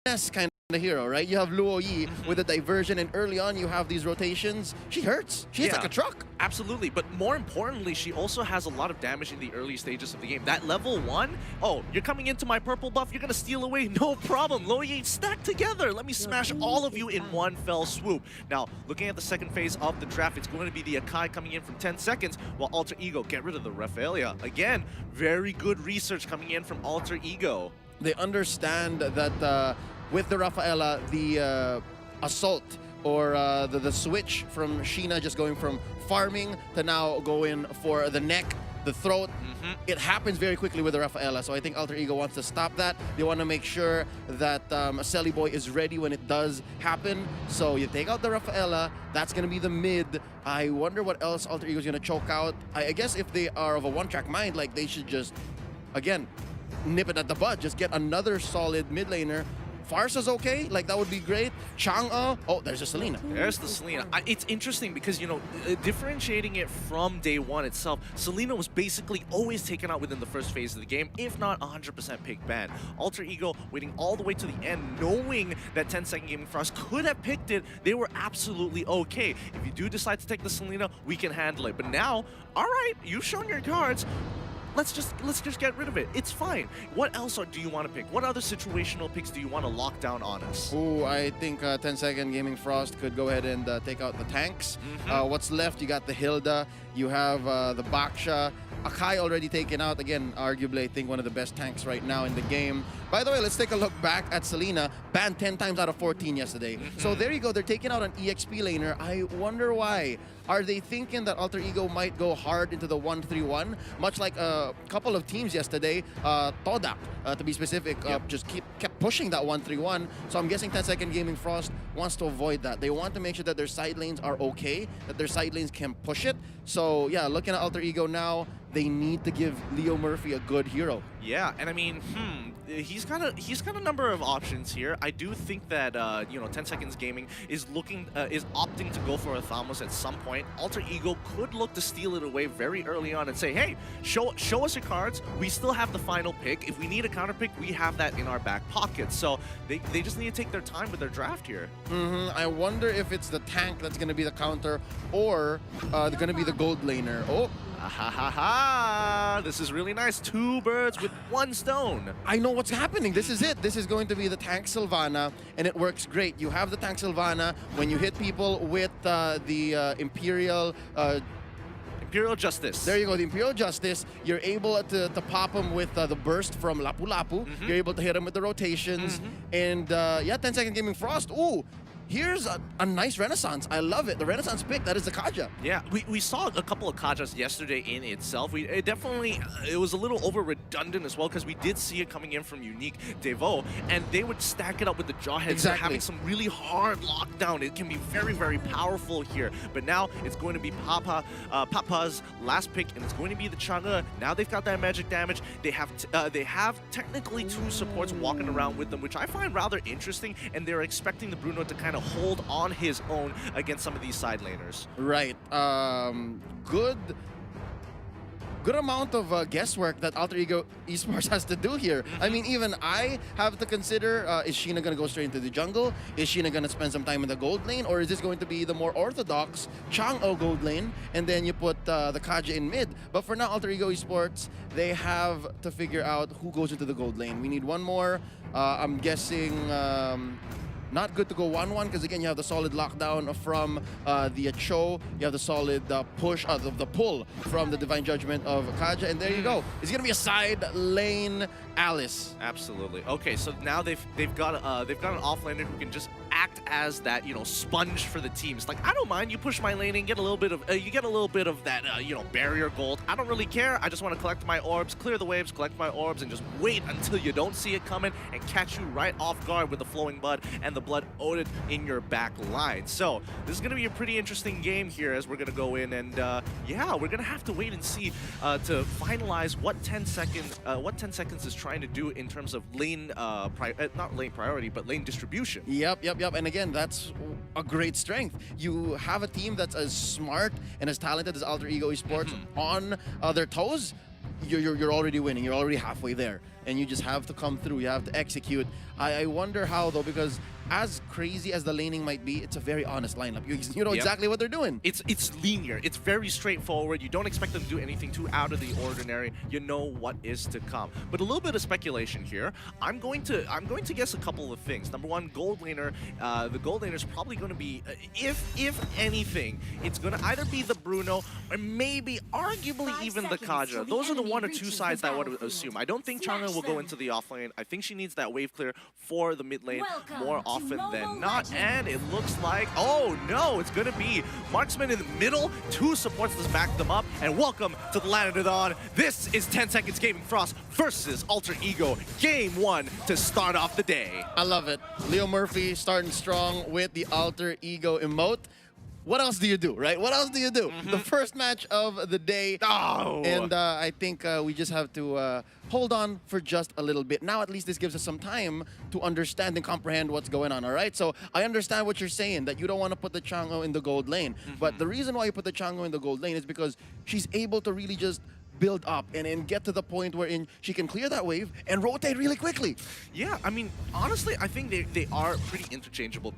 finesse kind of hero, right? You have Luo Yi with a diversion, and early on you have these rotations. She hurts. She hits like a truck. Absolutely, but more importantly, she also has a lot of damage in the early stages of the game. That level 1, oh, you're coming into my purple buff, you're gonna steal away, no problem. Luo Yi stacked together. Let me smash all of you in one fell swoop. Now, looking at the second phase of the draft, it's going to be the Akai coming in from 10 seconds, while Alter Ego get rid of the Rafaelia. Again, very good research coming in from Alter Ego. They understand that with the Rafaela, the assault or the switch from Sheena just going from farming to now going for the neck, the throat, it happens very quickly with the Rafaela. So I think Alter Ego wants to stop that. They want to make sure that Selly Boy is ready when it does happen. So you take out the Rafaela, that's going to be the mid. I wonder what else Alter Ego is going to choke out. I guess if they are of a one-track mind, like they should just, again, nip it at the bud. Just get another solid mid laner. Farsa's okay, like that would be great. Chang'e, oh, there's a Selena. There's the Selena. It's interesting because, you know, differentiating it from day one itself, Selena was basically always taken out within the first phase of the game, if not 100% pick ban. Alter Ego waiting all the way to the end, knowing that 10-second Gaming Frost could have picked it, they were absolutely okay. If you do decide to take the Selena, we can handle it. But now, all right, you've shown your cards. Let's just get rid of it. It's fine. What else do you want to pick? What other situational picks do you want to lock down on us? Ooh, I think 10-second Gaming Frost could go ahead and take out the tanks. What's left? You got the Hilda. You have the Baksha. Akai already taken out. Again, arguably, I think one of the best tanks right now in the game. By the way, let's take a look back at Selena. Banned 10 times out of 14 yesterday. So there you go. They're taking out an EXP laner. I wonder why. Are they thinking that Alter Ego might go hard into the 1-3-1? Much like a couple of teams yesterday, Todak, to be specific, just kept pushing that 1-3-1. So I'm guessing 10-second Gaming Frost wants to avoid that. They want to make sure that their side lanes are okay, that their side lanes can push it. So yeah, looking at Alter Ego now, they need to give Leo Murphy a good hero. Yeah, and I mean, he's got a number of options here. I do think that you know, 10 Seconds Gaming is opting to go for a Thamos at some point. Alter Ego could look to steal it away very early on and say, hey, show us your cards. We still have the final pick. If we need a counter pick, we have that in our back pocket. So they just need to take their time with their draft here. I wonder if it's the tank that's going to be the counter or going to be the gold laner. Oh. This is really nice. 2 birds with 1 stone. I know what's happening. This is it. This is going to be the tank Sylvana, and it works great. You have the tank Sylvana when you hit people with the Imperial Justice. There you go, the Imperial Justice. You're able to pop them with the burst from Lapu Lapu. You're able to hit them with the rotations. And yeah, 10-second Gaming Frost. Ooh. Here's a nice Renaissance. I love it. The Renaissance pick, that is the Kaja. Yeah, we saw a couple of Kajas yesterday in itself. It was a little over redundant as well because we did see it coming in from Unique Devo, and they would stack it up with the Jawheads. Exactly. So having some really hard lockdown. It can be very, very powerful here. But now it's going to be Papa's last pick, and it's going to be the Chang'e. Now they've got that magic damage. They have technically 2 supports walking around with them, which I find rather interesting, and they're expecting the Bruno to kind of hold on his own against some of these side laners. Right. Good amount of guesswork that Alter Ego Esports has to do here. I mean, even I have to consider, is Sheena going to go straight into the jungle? Is Sheena going to spend some time in the gold lane? Or is this going to be the more orthodox Chang'e gold lane, and then you put the Kaja in mid? But for now, Alter Ego Esports, they have to figure out who goes into the gold lane. We need one more. I'm guessing... not good to go 1-1 because again you have the solid lockdown from the Cho, you have the solid push of the pull from the Divine Judgment of Kaja, and there you go. It's gonna be a side lane Alice. Absolutely. Okay, so now they've got an offlaner who can just act as that, you know, sponge for the teams. Like, I don't mind, you push my lane and get a little bit of that you know, barrier gold. I don't really care. I just want to collect my orbs, clear the waves, collect my orbs, and just wait until you don't see it coming and catch you right off guard with the flowing blood and the blood owed in your back line. So this is going to be a pretty interesting game here as we're going to go in, and yeah, we're going to have to wait and see to finalize what 10 seconds is trying to do in terms of lane not lane priority, but lane distribution. Yep. And again, that's a great strength. You have a team that's as smart and as talented as Alter Ego Esports on their toes. you're already winning. You're already halfway there, and you just have to come through. You have to execute. I wonder how though, because as crazy as the laning might be, it's a very honest lineup. You know exactly what they're doing. It's linear. It's very straightforward. You don't expect them to do anything too out of the ordinary. You know what is to come. But a little bit of speculation here. I'm going to guess a couple of things. Number one, gold laner. The gold laner is probably going to be, if anything, it's going to either be the Bruno or maybe, arguably, even the Kaja. Those are the one or two sides that I would assume. I don't think Chang'e will go into the offlane. I think she needs that wave clear for the mid lane more often than not, and it looks like, oh no, it's gonna be Marksman in the middle, two supports to back them up, and welcome to the Land of the Dawn. This is 10 Seconds Gaming Frost versus Alter Ego, game 1 to start off the day. I love it. Leo Murphy starting strong with the Alter Ego emote. What else do you do, right? What else do you do? The first match of the day. Oh! And I think we just have to hold on for just a little bit. Now, at least this gives us some time to understand and comprehend what's going on, all right? So I understand what you're saying, that you don't want to put the Chang'e in the gold lane. But the reason why you put the Chang'e in the gold lane is because she's able to really just build up and get to the point wherein she can clear that wave and rotate really quickly. Yeah, I mean, honestly, I think they are pretty interchangeable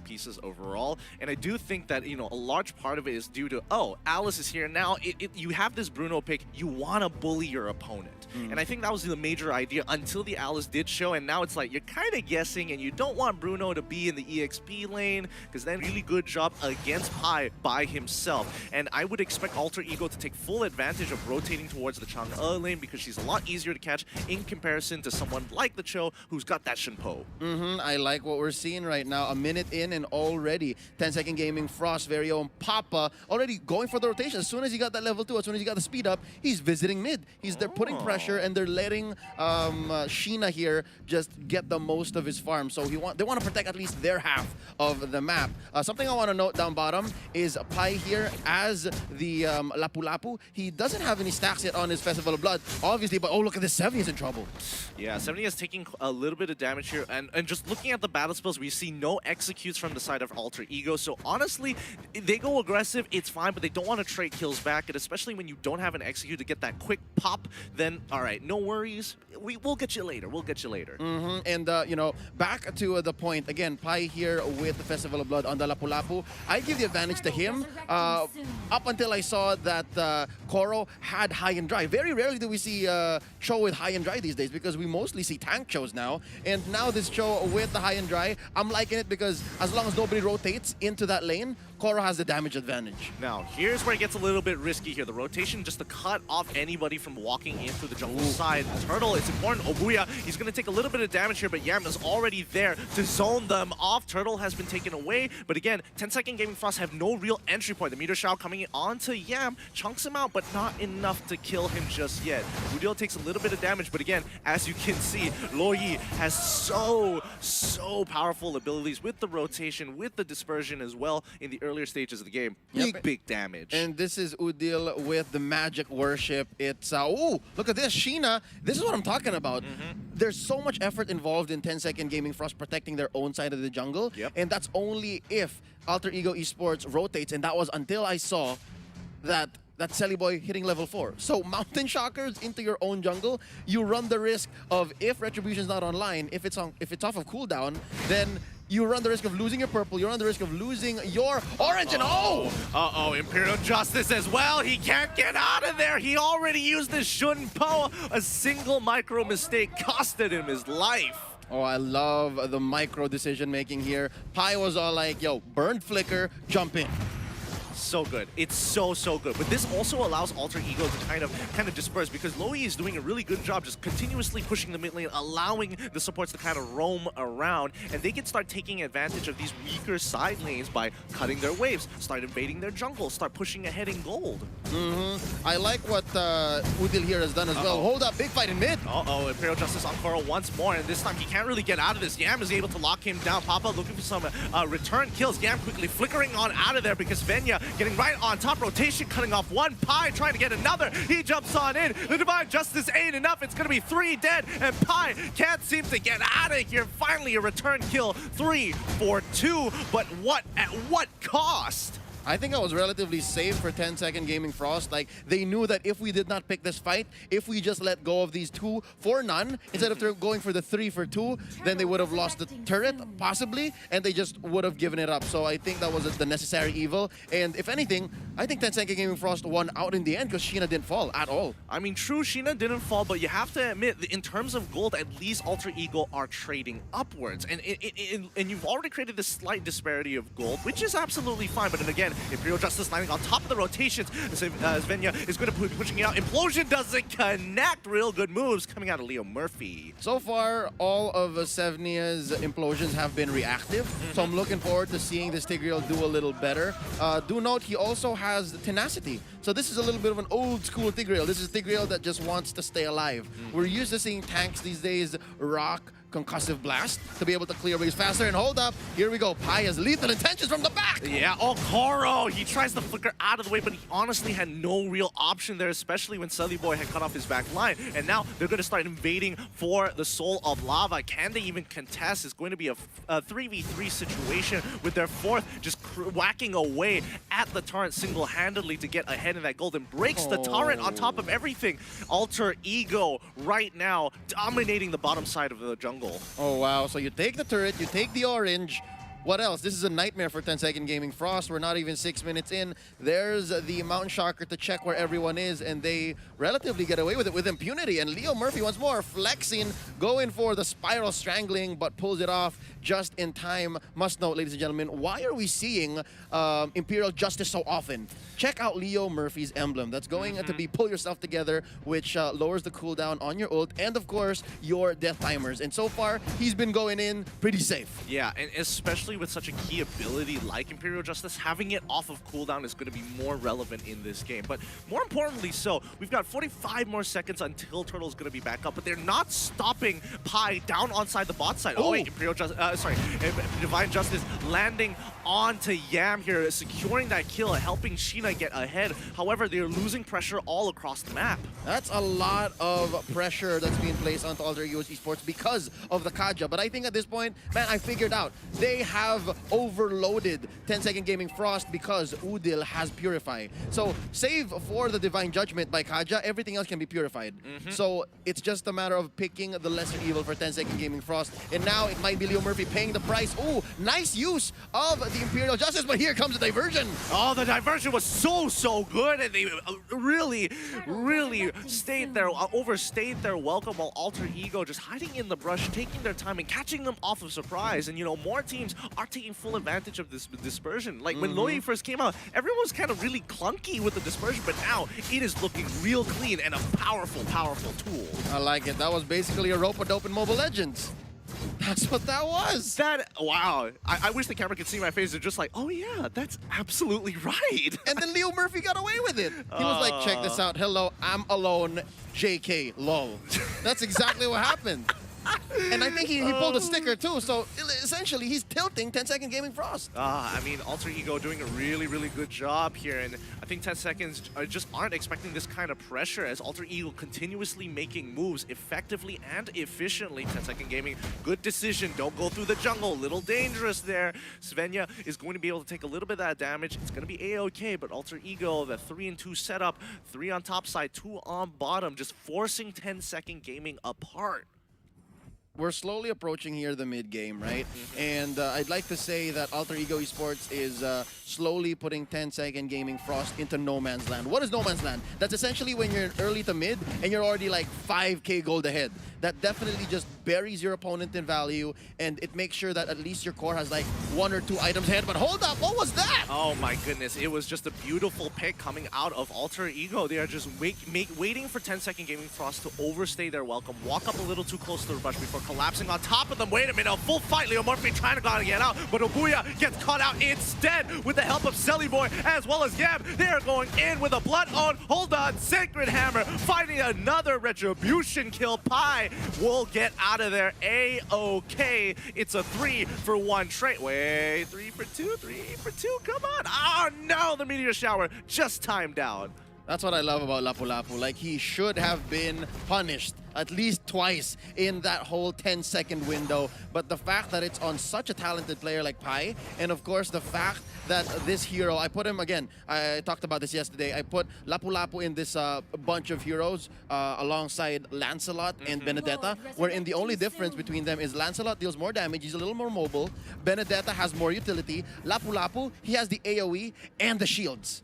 pieces overall, and I do think that, you know, a large part of it is due to, oh, Alice is here now. You have this Bruno pick, you want to bully your opponent. And I think that was the major idea until the Alice did show, and now it's like you're kind of guessing, and you don't want Bruno to be in the EXP lane, because then really good job against Pi by himself. And I would expect Alter Ego to take full advantage of rotating towards the Chang'e lane, because she's a lot easier to catch in comparison to someone like the Cho who's got that Shinpo. I like what we're seeing right now. A minute in and already 10 Second Gaming Frost, very own Papa, already going for the rotation. As soon as he got that level 2, as soon as he got the speed up, he's visiting mid. They're putting pressure, and they're letting Sheena here just get the most of his farm. So they want to protect at least their half of the map. Something I want to note down bottom is Pai here as the Lapu-Lapu. He doesn't have any stacks yet on his Festival of Blood, obviously, but oh, look at this, 70 is in trouble. Yeah, 70 is taking a little bit of damage here, and just looking at the battle spells, we see no executes from the side of Alter Ego, so honestly, they go aggressive, it's fine, but they don't want to trade kills back, and especially when you don't have an execute to get that quick pop, then, all right, no worries, we'll get you later, And, you know, back to the point, again, Pai here with the Festival of Blood on the Lapu-Lapu. I give the advantage to him, up until I saw that Koro had high and dry. Very rarely do we see Cho with high and dry these days, because we mostly see tank Chos now. And now this Cho with the high and dry, I'm liking it, because as long as nobody rotates into that lane, Koro has the damage advantage. Now, here's where it gets a little bit risky here. The rotation just to cut off anybody from walking into the jungle side. Turtle, it's important. Obuya, he's going to take a little bit of damage here, but Yam is already there to zone them off. Turtle has been taken away, but again, 10 Second Gaming Frost have no real entry point. The meteor shower coming in onto Yam, chunks him out, but not enough to kill him just yet. Udil takes a little bit of damage, but again, as you can see, Loyi has so powerful abilities with the rotation, with the dispersion as well in the earlier stages of the game. Big damage. And this is Udil with the magic worship. It's, oh, look at this, Sheena. This is what I'm talking about. There's so much effort involved in 10 Second Gaming Frost protecting their own side of the jungle. And that's only if Alter Ego Esports rotates, and that was until I saw that Selly Boy hitting level 4. So Mountain Shockers into your own jungle, you run the risk of, if Retribution's not online, if it's off of cooldown, then you run the risk of losing your purple, you run the risk of losing your orange, and Uh-oh, Imperial Justice as well. He can't get out of there. He already used his Shunpo. A single micro mistake costed him his life. Oh, I love the micro decision making here. Pai was all like, yo, burned flicker, jump in. So good. It's so good. But this also allows Alter Ego to kind of disperse, because Loyi is doing a really good job just continuously pushing the mid lane, allowing the supports to kind of roam around, and they can start taking advantage of these weaker side lanes by cutting their waves, start invading their jungle, start pushing ahead in gold. I like what Udil here has done as well. Hold up, big fight in mid. Imperial Justice on Coral once more, and this time he can't really get out of this. Yam is able to lock him down. Papa looking for some return kills. Yam quickly flickering on out of there, because Venya getting right on top. Rotation cutting off one. Pai trying to get another. He jumps on in. The Divine Justice ain't enough. It's going to be 3 dead, and Pai can't seem to get out of here. Finally, a return kill. 3 for 2, but at what cost? I think I was relatively safe for 10-second Gaming Frost. Like, they knew that if we did not pick this fight, if we just let go of these 2 for none, instead of going for the 3 for 2, then they would have lost the turret, possibly, and they just would have given it up. So I think that was the necessary evil. And if anything, I think 10-second Gaming Frost won out in the end because Sheena didn't fall at all. I mean, true, Sheena didn't fall, but you have to admit, in terms of gold, at least Alter Ego are trading upwards. And you've already created this slight disparity of gold, which is absolutely fine. But then again, Imperial Justice landing on top of the rotations. Svenja is going to be pushing it out. Implosion doesn't connect. Real good moves coming out of Leo Murphy. So far, all of Sevnia's implosions have been reactive. So I'm looking forward to seeing this Tigreal do a little better. Do note, he also has the tenacity. So this is a little bit of an old school Tigreal. This is Tigreal that just wants to stay alive. We're used to seeing tanks these days rock Concussive Blast to be able to clear waves faster. And hold up, here we go. Pi has lethal intentions from the back. Yeah, oh, Koro, he tries to flicker out of the way, but he honestly had no real option there, especially when Sully Boy had cut off his back line. And now they're going to start invading for the Soul of Lava. Can they even contest? It's going to be a 3v3 situation with their 4th just whacking away at the turret single-handedly to get ahead in that gold and breaks the turret on top of everything. Alter Ego right now dominating the bottom side of the jungle. Oh, wow. So you take the turret, you take the orange. What else? This is a nightmare for 10-second Gaming Frost. We're not even 6 minutes in. There's the Mountain Shocker to check where everyone is, and they relatively get away with it with impunity. And Leo Murphy once more flexing, going for the spiral strangling, but pulls it off just in time. Must note, ladies and gentlemen, why are we seeing Imperial Justice so often? Check out Leo Murphy's emblem. That's going to be pull yourself together, which lowers the cooldown on your ult, and of course, your death timers. And so far, he's been going in pretty safe. Yeah, and especially with such a key ability like Imperial Justice, having it off of cooldown is going to be more relevant in this game. But more importantly so, we've got 45 more seconds until Turtle's going to be back up, but they're not stopping Pi down onside the bot side. Oh wait, Divine Justice landing onto Yam here, securing that kill, helping Sheena get ahead. However, they're losing pressure all across the map. That's a lot of pressure that's being placed onto Alter Ego Esports because of the Kaja. But I think at this point, man, I figured out. They have overloaded 10-second Gaming Frost because Udil has Purify. So, save for the Divine Judgment by Kaja, everything else can be purified. So, it's just a matter of picking the lesser evil for 10-second Gaming Frost. And now, it might be Leo Murphy paying the price. Ooh, nice use of the Imperial Justice, but here comes the diversion. Oh, the diversion was so good, and they really stayed there, overstayed their welcome, while Alter Ego just hiding in the brush, taking their time and catching them off of surprise. And you know, more teams are taking full advantage of this dispersion. Like when Loi first came out, everyone was kind of really clunky with the dispersion, but now it is looking real clean and a powerful tool. I like it. That was basically a rope-a-dope in Mobile Legends. That's what that was. Wow. I wish the camera could see my face. They're just like, oh yeah, that's absolutely right. And then Leo Murphy got away with it. He was like, check this out. Hello, I'm alone. JK, lol. That's exactly what happened. And I think he pulled a sticker too, so essentially he's tilting 10-second Gaming Frost. I mean, Alter Ego doing a really good job here, and I think 10 seconds just aren't expecting this kind of pressure as Alter Ego continuously making moves effectively and efficiently. 10-second Gaming, good decision, don't go through the jungle, little dangerous there. Svenja is going to be able to take a little bit of that damage. It's going to be A-okay, but Alter Ego, the 3-2 setup, 3 on top side, 2 on bottom, just forcing 10-second Gaming apart. We're slowly approaching here the mid-game, right? And I'd like to say that Alter Ego Esports is slowly putting 10-second Gaming Frost into no man's land. What is no man's land? That's essentially when you're early to mid and you're already like 5k gold ahead. That definitely just buries your opponent in value, and it makes sure that at least your core has like 1 or 2 items ahead. But hold up, what was that? Oh my goodness, it was just a beautiful pick coming out of Alter Ego. They are just waiting for 10-second Gaming Frost to overstay their welcome, walk up a little too close to the rush before collapsing on top of them. Wait a minute, a full fight. Leo Murphy trying to get out, but Obuya gets caught out instead with the help of Selly Boy as well as Yam. They are going in with a blood on. Hold on, Sacred Hammer finding another retribution kill. Pi will get out of there A-okay. It's a 3-for-1 trade. Wait, 3 for 2, 3 for 2. Come on. Oh no, the meteor shower just timed out. That's what I love about Lapu-Lapu. Like, he should have been punished at least twice in that whole 10-second window. But the fact that it's on such a talented player like Pai, and of course the fact that this hero, I put him again, I talked about this yesterday, I put Lapu-Lapu in this bunch of heroes alongside Lancelot and Benedetta, wherein the only difference between them is Lancelot deals more damage, he's a little more mobile, Benedetta has more utility, Lapu-Lapu, he has the AoE and the shields.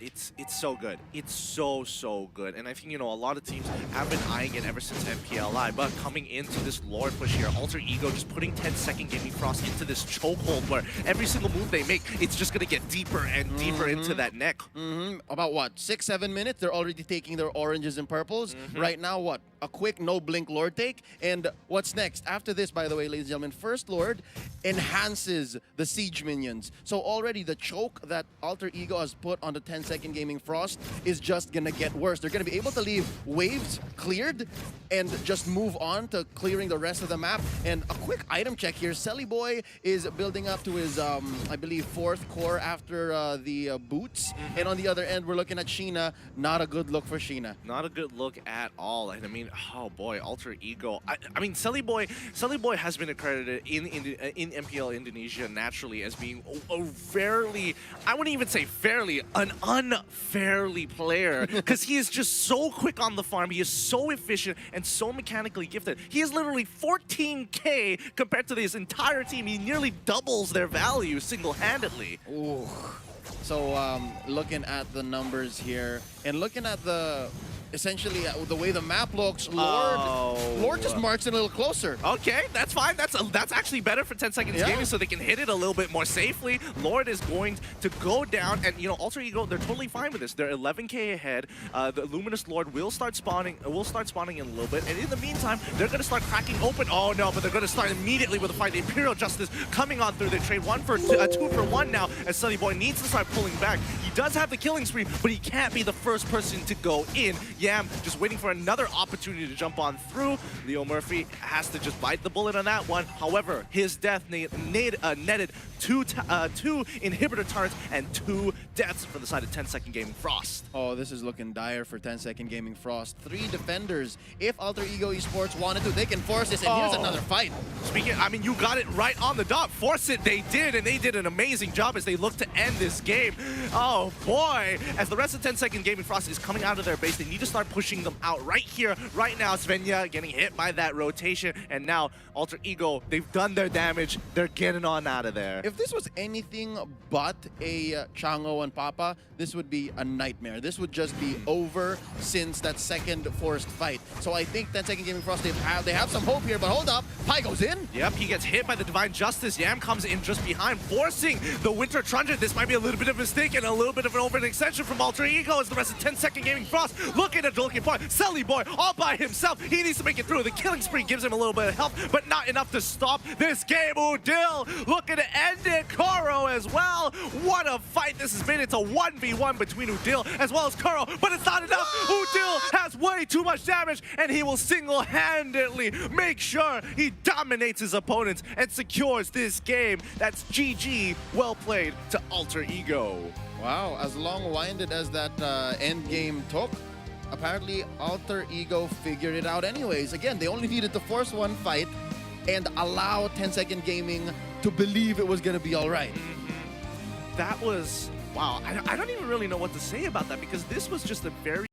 It's so good. It's so good. And I think, you know, a lot of teams have been eyeing it ever since MPLI, but coming into this Lord push here, Alter Ego just putting 10-second Gaming Frost into this chokehold where every single move they make, it's just gonna get deeper and deeper into that neck. About what, 6-7 minutes? They're already taking their oranges and purples. Right now, what? A quick no-blink Lord take. And what's next? After this, by the way, ladies and gentlemen, First Lord enhances the siege minions. So already the choke that Alter Ego has put on the 10-second Gaming Frost is just gonna get worse. They're gonna be able to leave waves cleared and just move on to clearing the rest of the map. And a quick item check here. Selly Boy is building up to his, I believe, 4th core after the boots. And on the other end, we're looking at Sheena. Not a good look for Sheena. Not a good look at all. And I mean, oh boy, Alter Ego. I mean, Selly Boy has been accredited in MPL Indonesia naturally as being a fairly, I wouldn't even say fairly, an unfairly player, because he is just so quick on the farm, he is so efficient and so mechanically gifted. He is literally 14k compared to this entire team. He nearly doubles their value single-handedly. Ooh. So looking at the numbers here and looking at the essentially the way the map looks, Lord just marched in a little closer. Okay, that's fine. That's actually better for 10 seconds gaming, so they can hit it a little bit more safely. Lord is going to go down, and you know, Alter Ego, they're totally fine with this. They're 11k ahead. The Luminous Lord will start spawning. In a little bit, and in the meantime, they're going to start cracking open. Oh no, but they're going to start immediately with a fight. The Imperial Justice coming on through. They trade 2 for 1 now, as Selly Boy needs to start pulling back. He does have the killing spree, but he can't be the first person to go in. Yam just waiting for another opportunity to jump on through. Leo Murphy has to just bite the bullet on that one. However, his death netted two inhibitor turrets and 2 deaths for the side of 10-second Gaming Frost. Oh, this is looking dire for 10-second Gaming Frost. 3 defenders. If Alter Ego Esports wanted to, they can force this, and here's another fight. Speaking, I mean, you got it right on the dot. Force it, they did, and they did an amazing job as they look to end this game. Oh boy, as the rest of 10-second Gaming Frost is coming out of their base, they need to start pushing them out right here, right now. Svenja getting hit by that rotation, and now Alter Ego, they've done their damage. They're getting on out of there. If this was anything but a Chango and Papa, this would be a nightmare. This would just be over since that second forced fight. So I think 10-second Gaming Frost, they have some hope here, but hold up. Pai goes in. Yep, he gets hit by the Divine Justice. Yam comes in just behind, forcing the Winter Truncheon. This might be a little bit of a mistake and a little bit of an overextension from Alter Ego as the rest of 10-second Gaming Frost looking at the looking point. Selly Boy all by himself. He needs to make it through. The killing spree gives him a little bit of health, but not enough to stop this game. Udil looking to end it. Koro as well. What a fight this has been. It's a 1v1 between Udil as well as Koro, but it's not enough. Udil has way too much damage, and he will single-handedly make sure he dominates his opponents and secures this game. That's GG. Well played to Alter Ego. Wow, as long-winded as that end game took, apparently Alter Ego figured it out anyways. Again, they only needed to force 1 fight and allow 10-second Gaming to believe it was going to be all right. That was, wow, I don't even really know what to say about that, because this was just a very